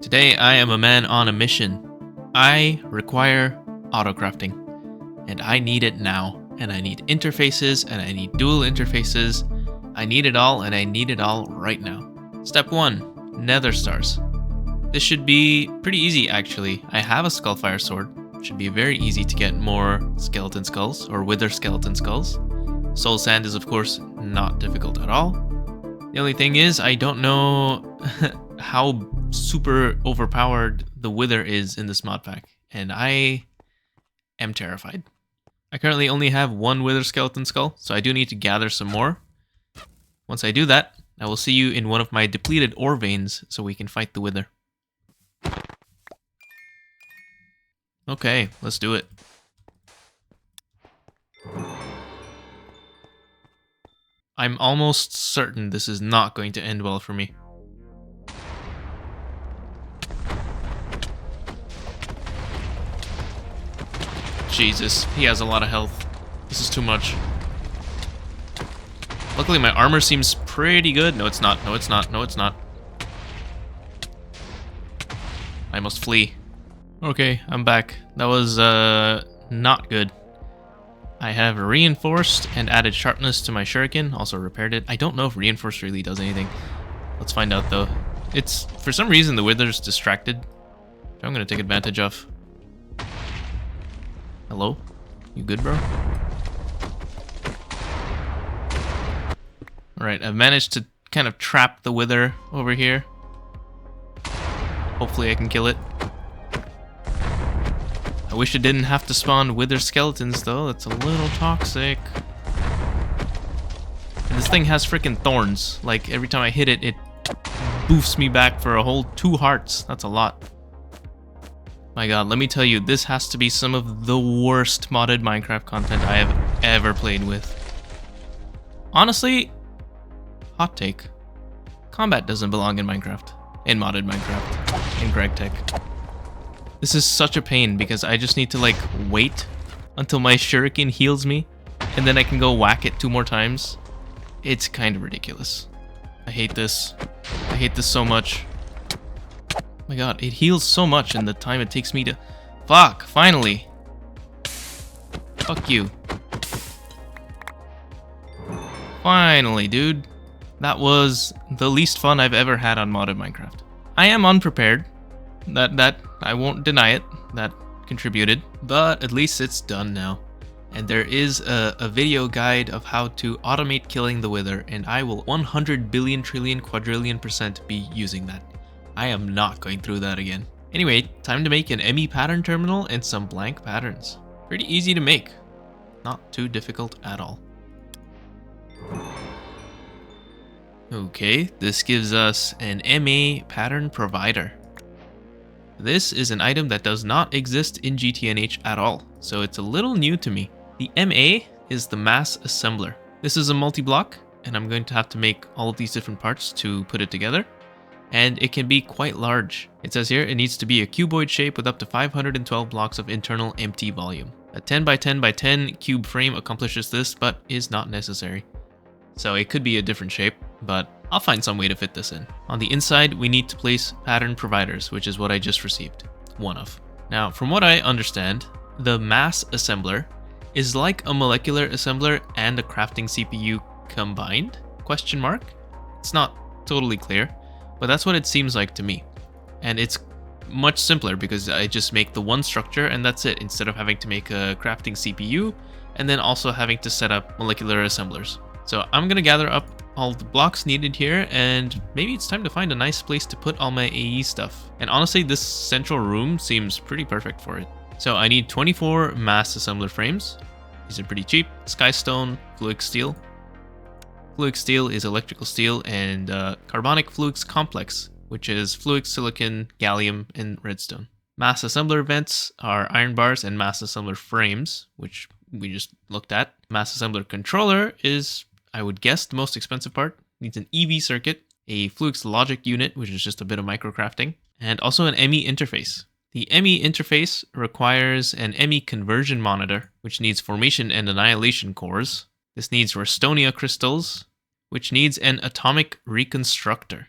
Today I am a man on a mission. I require auto-crafting, and I need it now. And I need interfaces, and I need dual interfaces. I need it all, and I need it all right now. Step 1, Nether Stars. This should be pretty easy actually. I have a Skullfire Sword. It should be very easy to get more skeleton skulls, or wither skeleton skulls. Soul Sand is of course not difficult at all. The only thing is, I don't know how super overpowered the wither is in this mod pack, and I am terrified. I currently only have one wither skeleton skull, so I do need to gather some more. Once I do that, I will see you in one of my depleted ore veins so we can fight the wither. Okay, let's do it. I'm almost certain this is not going to end well for me. Jesus, he has a lot of health. This is too much. Luckily my armor seems pretty good. No, it's not. No, it's not. No, it's not. I must flee. Okay, I'm back. That was, not good. I have reinforced and added sharpness to my shuriken, also repaired it. I don't know if reinforced really does anything. Let's find out though. It's, for some reason, the wither's distracted, which I'm gonna take advantage of. Hello? You good, bro? Alright, I've managed to kind of trap the wither over here. Hopefully I can kill it. I wish it didn't have to spawn wither skeletons though, that's a little toxic. And this thing has freaking thorns. Like, every time I hit it, it boofs me back for a whole 2 hearts. That's a lot. My god, let me tell you, this has to be some of the worst modded Minecraft content I have ever played with. Honestly, hot take. Combat doesn't belong in Minecraft. In modded Minecraft. In GregTech. This is such a pain because I just need to like wait until my shuriken heals me and then I can go whack it 2 more times. It's kind of ridiculous. I hate this. I hate this so much. My god, it heals so much in the time it takes me to... Fuck, finally. Fuck you. Finally, dude. That was the least fun I've ever had on modded Minecraft. I am unprepared. That I won't deny it. That contributed. But at least it's done now. And there is a video guide of how to automate killing the wither, and I will 100 billion trillion quadrillion % be using that. I am not going through that again. Anyway, time to make an ME pattern terminal and some blank patterns. Pretty easy to make. Not too difficult at all. Okay, this gives us an MA pattern provider. This is an item that does not exist in GTNH at all, so it's a little new to me. The MA is the mass assembler. This is a multi-block, and I'm going to have to make all of these different parts to put it together. And it can be quite large. It says here it needs to be a cuboid shape with up to 512 blocks of internal empty volume. A 10 by 10 by 10 cube frame accomplishes this, but is not necessary. So it could be a different shape, but I'll find some way to fit this in. On the inside, we need to place pattern providers, which is what I just received. One of. Now, from what I understand, the mass assembler is like a molecular assembler and a crafting CPU combined? Question mark? It's not totally clear. But that's what it seems like to me. And it's much simpler because I just make the one structure and that's it, instead of having to make a crafting CPU and then also having to set up molecular assemblers. So I'm gonna gather up all the blocks needed here, and maybe it's time to find a nice place to put all my AE stuff. And honestly, this central room seems pretty perfect for it. So I need 24 mass assembler frames. These are pretty cheap. Skystone, fluix steel. Fluix steel is electrical steel, and carbonic fluix complex, which is fluix, silicon, gallium, and redstone. Mass assembler vents are iron bars and mass assembler frames, which we just looked at. Mass assembler controller is, I would guess, the most expensive part. Needs an EV circuit, a fluix logic unit, which is just a bit of microcrafting, and also an ME interface. The ME interface requires an ME conversion monitor, which needs formation and annihilation cores. This needs Restonia crystals, which needs an atomic reconstructor.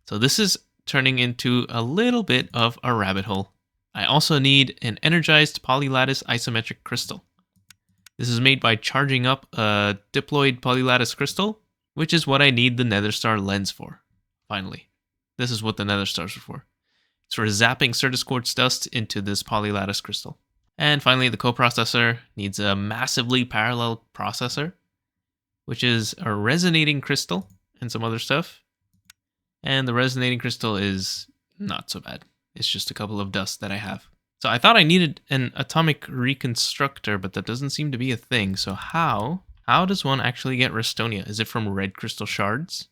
So this is turning into a little bit of a rabbit hole. I also need an energized polylattice isometric crystal. This is made by charging up a diploid polylattice crystal, which is what I need the nether star lens for. Finally, this is what the nether stars are for. It's for zapping Certus quartz dust into this polylattice crystal. And finally, the coprocessor needs a massively parallel processor, which is a resonating crystal and some other stuff. And the resonating crystal is not so bad. It's just a couple of dust that I have. So I thought I needed an atomic reconstructor, but that doesn't seem to be a thing. So how does one actually get Restonia? Is it from red crystal shards?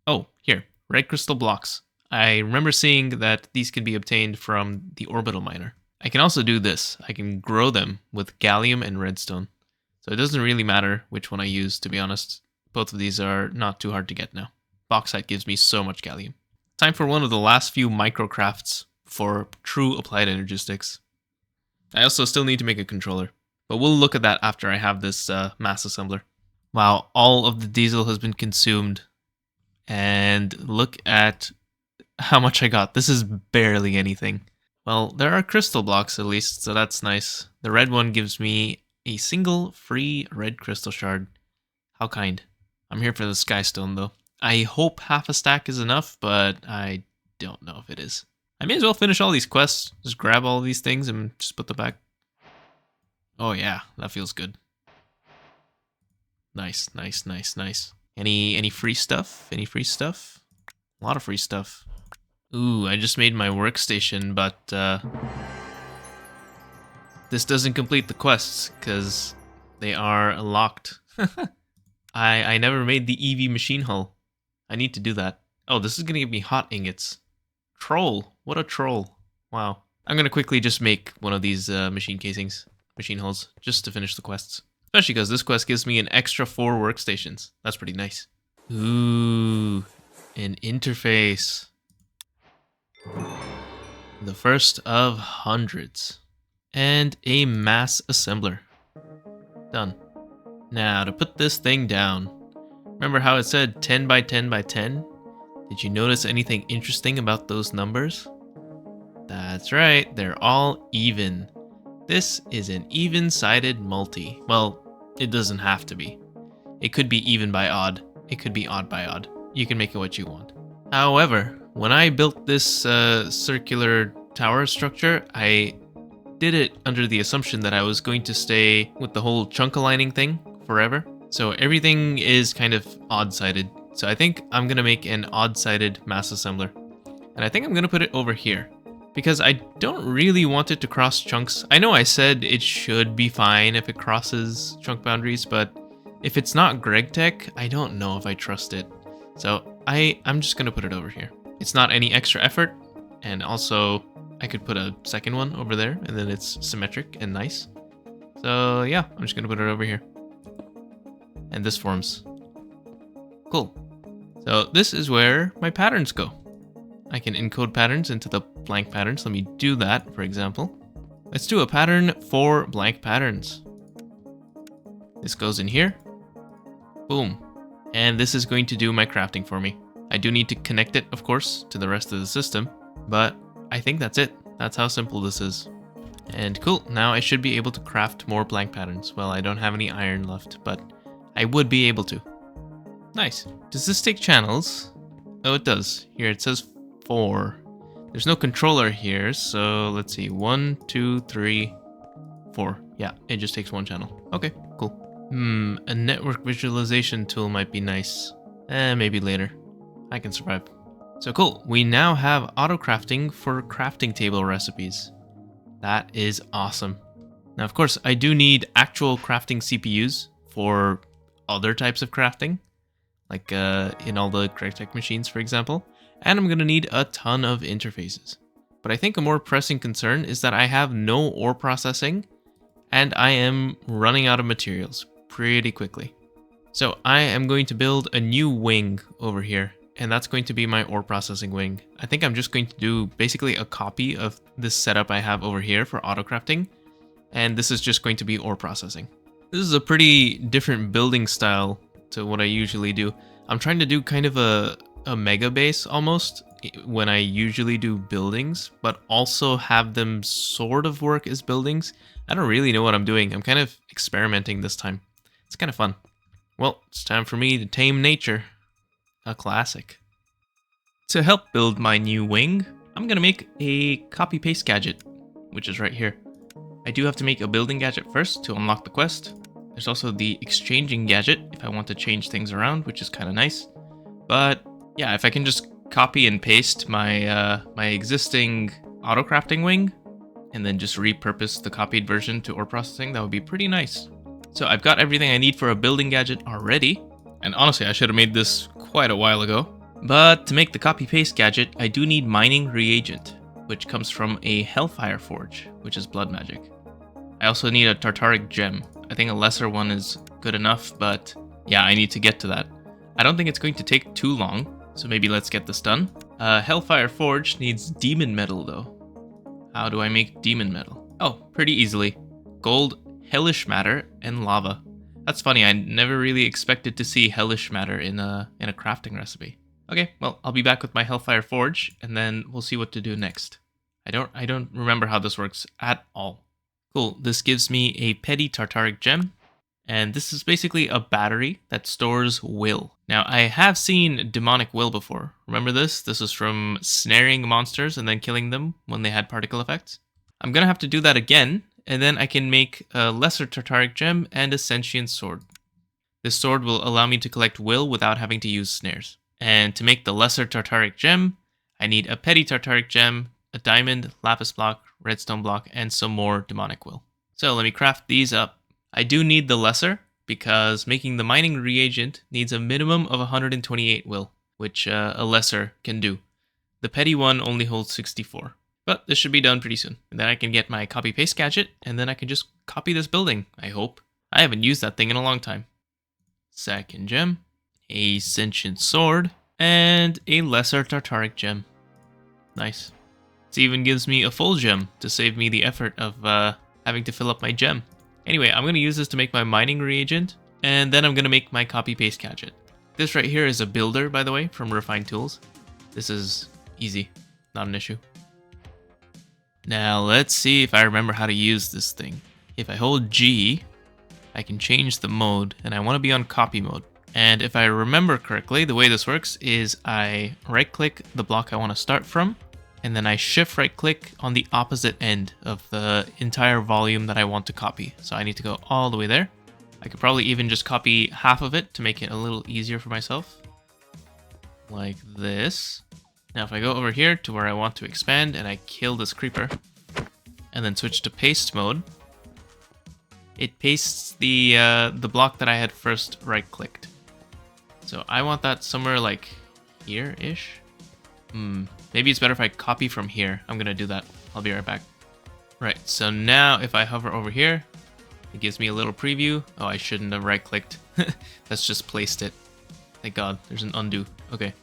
Oh, here, red crystal blocks. I remember seeing that these can be obtained from the orbital miner. I can also do this. I can grow them with gallium and redstone. So it doesn't really matter which one I use, to be honest. Both of these are not too hard to get now. Bauxite gives me so much gallium. Time for one of the last few microcrafts for true applied energistics. I also still need to make a controller, but we'll look at that after I have this mass assembler. Wow, all of the diesel has been consumed. And look at how much I got. This is barely anything. Well, there are crystal blocks at least, so that's nice. The red one gives me a single free red crystal shard. How kind. I'm here for the skystone though. I hope half a stack is enough, but I don't know if it is. I may as well finish all these quests. Just grab all these things and just put them back. Oh yeah, that feels good. Nice, nice, nice, nice. Any free stuff? Any free stuff? A lot of free stuff. Ooh, I just made my workstation, but this doesn't complete the quests because they are locked. I never made the EV machine hull. I need to do that. Oh, this is going to give me hot ingots. Troll. What a troll. Wow. I'm going to quickly just make one of these machine casings, machine hulls, just to finish the quests. Especially because this quest gives me an extra 4 workstations. That's pretty nice. Ooh, an interface. The first of hundreds. And a mass assembler. Done. Now, to put this thing down. Remember how it said 10 by 10 by 10? Did you notice anything interesting about those numbers? That's right, they're all even. This is an even-sided multi. Well, it doesn't have to be. It could be even by odd. It could be odd by odd. You can make it what you want. However, when I built this circular tower structure, I did it under the assumption that I was going to stay with the whole chunk aligning thing forever. So everything is kind of odd-sided. So I think I'm going to make an odd-sided mass assembler. And I think I'm going to put it over here. Because I don't really want it to cross chunks. I know I said it should be fine if it crosses chunk boundaries, but if it's not GregTech, I don't know if I trust it. So I'm just going to put it over here. It's not any extra effort. And also, I could put a second one over there, and then it's symmetric and nice. So yeah, I'm just going to put it over here. And this forms. Cool. So this is where my patterns go. I can encode patterns into the blank patterns. Let me do that, for example. Let's do a pattern for blank patterns. This goes in here. Boom. And this is going to do my crafting for me. I do need to connect it, of course, to the rest of the system, but I think that's it. That's how simple this is. And cool, now I should be able to craft more blank patterns. Well, I don't have any iron left, but I would be able to. Nice. Does this take channels? Oh, it does. Here it says 4. There's no controller here, so let's see. 1, 2, 3, 4. Yeah, it just takes 1 channel. Okay, cool. A network visualization tool might be nice. Maybe later. I can survive. So cool, we now have auto crafting for crafting table recipes. That is awesome. Now, of course, I do need actual crafting CPUs for other types of crafting, like in all the GregTech machines, for example. And I'm going to need a ton of interfaces. But I think a more pressing concern is that I have no ore processing, and I am running out of materials pretty quickly. So I am going to build a new wing over here, and that's going to be my ore processing wing. I think I'm just going to do basically a copy of this setup I have over here for auto crafting, and this is just going to be ore processing. This is a pretty different building style to what I usually do. I'm trying to do kind of a a mega base almost when I usually do buildings, but also have them sort of work as buildings. I don't really know what I'm doing. I'm kind of experimenting this time. It's kind of fun. Well, it's time for me to tame nature. A classic. To help build my new wing, I'm gonna make a copy-paste gadget, which is right here. I do have to make a building gadget first to unlock the quest. There's also the exchanging gadget if I want to change things around, which is kind of nice. But yeah, if I can just copy and paste my my existing auto-crafting wing, and then just repurpose the copied version to ore processing, that would be pretty nice. So I've got everything I need for a building gadget already. And honestly, I should have made this quite a while ago. But to make the copy-paste gadget, I do need mining reagent, which comes from a Hellfire Forge, which is blood magic. I also need a Tartaric gem. I think a lesser one is good enough, but yeah, I need to get to that. I don't think it's going to take too long, so maybe let's get this done. Hellfire Forge needs demon metal though. How do I make demon metal? Oh, pretty easily. Gold, hellish matter, and lava. That's funny, I never really expected to see hellish matter in a crafting recipe. Okay, well, I'll be back with my Hellfire Forge, and then we'll see what to do next. I don't remember how this works at all. Cool, this gives me a petty Tartaric gem, and this is basically a battery that stores will. Now, I have seen demonic will before. Remember this? This is from snaring monsters and then killing them when they had particle effects. I'm gonna have to do that again, and then I can make a lesser Tartaric gem and a sentient sword. This sword will allow me to collect will without having to use snares. And to make the lesser Tartaric gem, I need a petty Tartaric gem, a diamond, lapis block, redstone block, and some more demonic will. So let me craft these up. I do need the lesser because making the mining reagent needs a minimum of 128 will, which a lesser can do. The petty one only holds 64. But this should be done pretty soon. And then I can get my copy-paste gadget, and then I can just copy this building, I hope. I haven't used that thing in a long time. Second gem, a sentient sword, and a lesser Tartaric gem. Nice. This even gives me a full gem to save me the effort of having to fill up my gem. Anyway, I'm going to use this to make my mining reagent, and then I'm going to make my copy-paste gadget. This right here is a builder, by the way, from Refined Tools. This is easy, not an issue. Now let's see if I remember how to use this thing. If I hold G, I can change the mode, and I want to be on copy mode. And if I remember correctly, the way this works is I right-click the block I want to start from, and then I shift right-click on the opposite end of the entire volume that I want to copy. So I need to go all the way there. I could probably even just copy half of it to make it a little easier for myself. Like this. Now if I go over here to where I want to expand and I kill this creeper, and then switch to paste mode, it pastes the block that I had first right-clicked. So I want that somewhere like here-ish. Maybe it's better if I copy from here. I'm gonna do that. I'll be right back. Right, so now if I hover over here, it gives me a little preview. Oh, I shouldn't have right-clicked. That's just placed it. Thank God, there's an undo. Okay.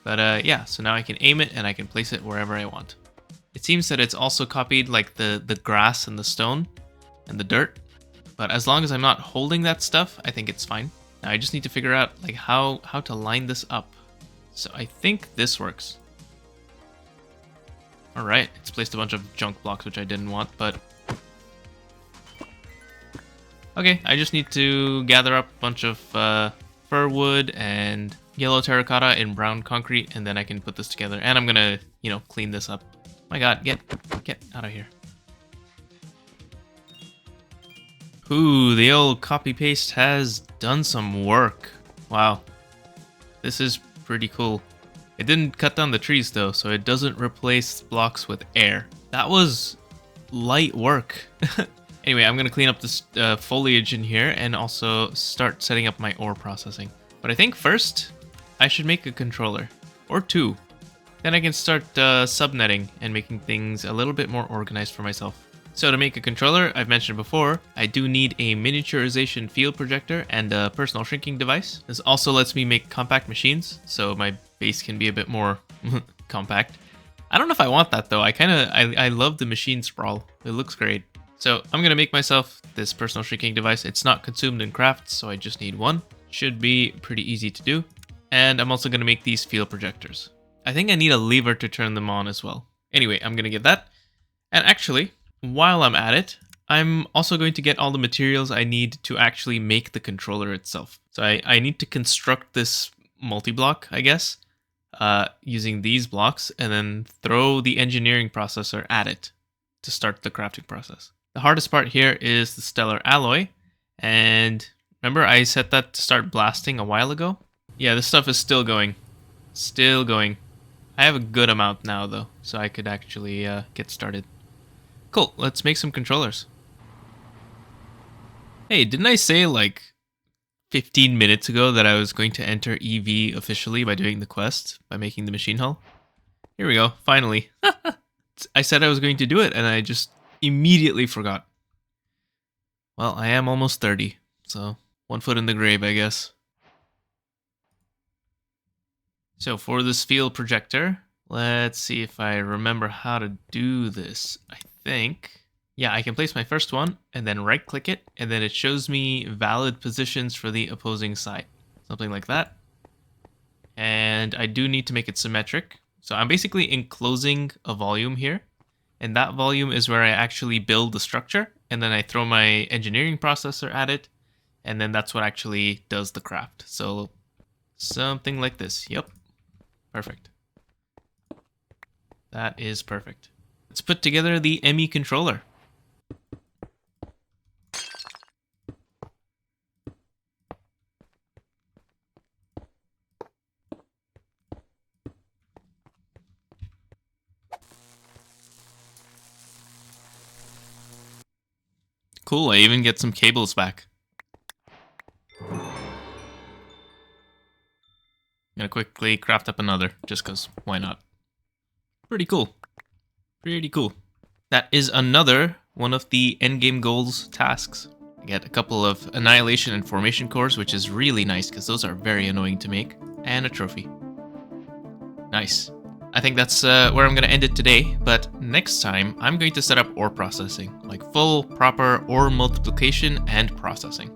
But yeah, so now I can aim it and I can place it wherever I want. It seems that it's also copied like the grass and the stone and the dirt. But as long as I'm not holding that stuff, I think it's fine. Now I just need to figure out like how to line this up. So I think this works. Alright, it's placed a bunch of junk blocks which I didn't want, but... Okay, I just need to gather up a bunch of fir wood and yellow terracotta and brown concrete, and then I can put this together. And I'm gonna, you know, clean this up. My God, get out of here. Ooh, the old copy-paste has done some work. Wow. This is pretty cool. It didn't cut down the trees though, so it doesn't replace blocks with air. That was light work. Anyway, I'm gonna clean up this foliage in here and also start setting up my ore processing. But I think first, I should make a controller. Or two. Then I can start subnetting and making things a little bit more organized for myself. So to make a controller, I've mentioned before, I do need a miniaturization field projector and a personal shrinking device. This also lets me make compact machines, so my base can be a bit more compact. I don't know if I want that though. I love the machine sprawl. It looks great. So I'm gonna make myself this personal shrinking device. It's not consumed in crafts, so I just need one. Should be pretty easy to do. And I'm also going to make these field projectors. I think I need a lever to turn them on as well. Anyway, I'm going to get that. And actually, while I'm at it, I'm also going to get all the materials I need to actually make the controller itself. So I need to construct this multi-block, I guess, using these blocks, and then throw the engineering processor at it to start the crafting process. The hardest part here is the stellar alloy. And remember I set that to start blasting a while ago? Yeah, this stuff is still going. Still going. I have a good amount now, though, so I could actually get started. Cool, let's make some controllers. Hey, didn't I say like 15 minutes ago that I was going to enter EV officially by doing the quest, by making the machine hull? Here we go, finally. I said I was going to do it, and I just immediately forgot. Well, I am almost 30, so 1 foot in the grave, I guess. So for this field projector, let's see if I remember how to do this. I think, yeah, I can place my first one and then right click it, and then it shows me valid positions for the opposing side. Something like that. And I do need to make it symmetric. So I'm basically enclosing a volume here, and that volume is where I actually build the structure, and then I throw my engineering processor at it, and then that's what actually does the craft. So something like this. Yep. Perfect. That is perfect. Let's put together the ME controller. Cool, I even get some cables back. I'm gonna quickly craft up another, just cause why not? Pretty cool. Pretty cool. That is another one of the endgame goals tasks. I get a couple of annihilation and formation cores, which is really nice because those are very annoying to make, and a trophy. Nice. I think that's where I'm going to end it today, but next time I'm going to set up ore processing, like full, proper ore multiplication and processing.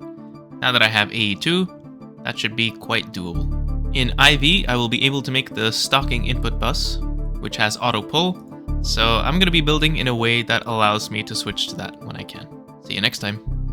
Now that I have AE2, that should be quite doable. In IV, I will be able to make the stocking input bus, which has auto pull, so I'm going to be building in a way that allows me to switch to that when I can. See you next time.